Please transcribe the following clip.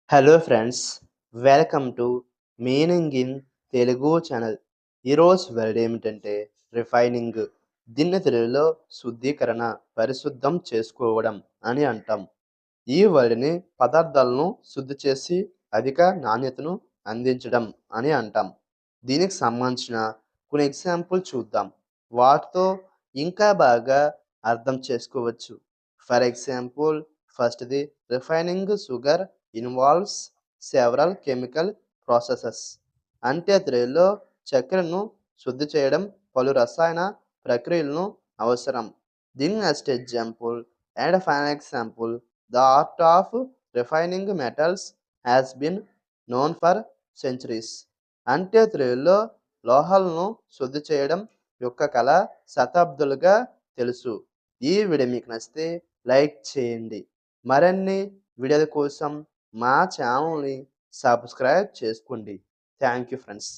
Hello friends, welcome to meaning in Telugu channel. ఈరోజు word ఏమిటంటే refining. దీన్ని తెలుగులో శుద్ధీకరణ, పరిశుద్ధం చేసుకోవడం అని అంటాం. ఈ వర్డ్ని పదార్థాలను శుద్ధి చేసి అధిక నాణ్యతను అందించడం అని అంటాం. దీనికి సంబంధించిన కొన్ని ఎగ్జాంపుల్ చూద్దాం. వాటితో ఇంకా బాగా అర్థం చేసుకోవచ్చు. ఫర్ ఎగ్జాంపుల్, ఫస్ట్‌ది refining sugar involves several chemical processes. అంటే తెలుగులో చక్కెరను శుద్ధి చేయడం పలు రసాయన ప్రక్రియలను అవసరం. దీని next example and final example, the art of refining metals has been known for centuries. అంటే తెలుగులో లోహాలను శుద్ధి చేయడం యొక్క కళ శతాబ్దాలుగా తెలుసు. ఈ వీడియో మీకు నచ్చితే లైక్ చేయండి. మరిన్ని వీడియోల కోసం మా ఛానల్ని సబ్స్క్రైబ్ చేసుకోండి. Thank you friends.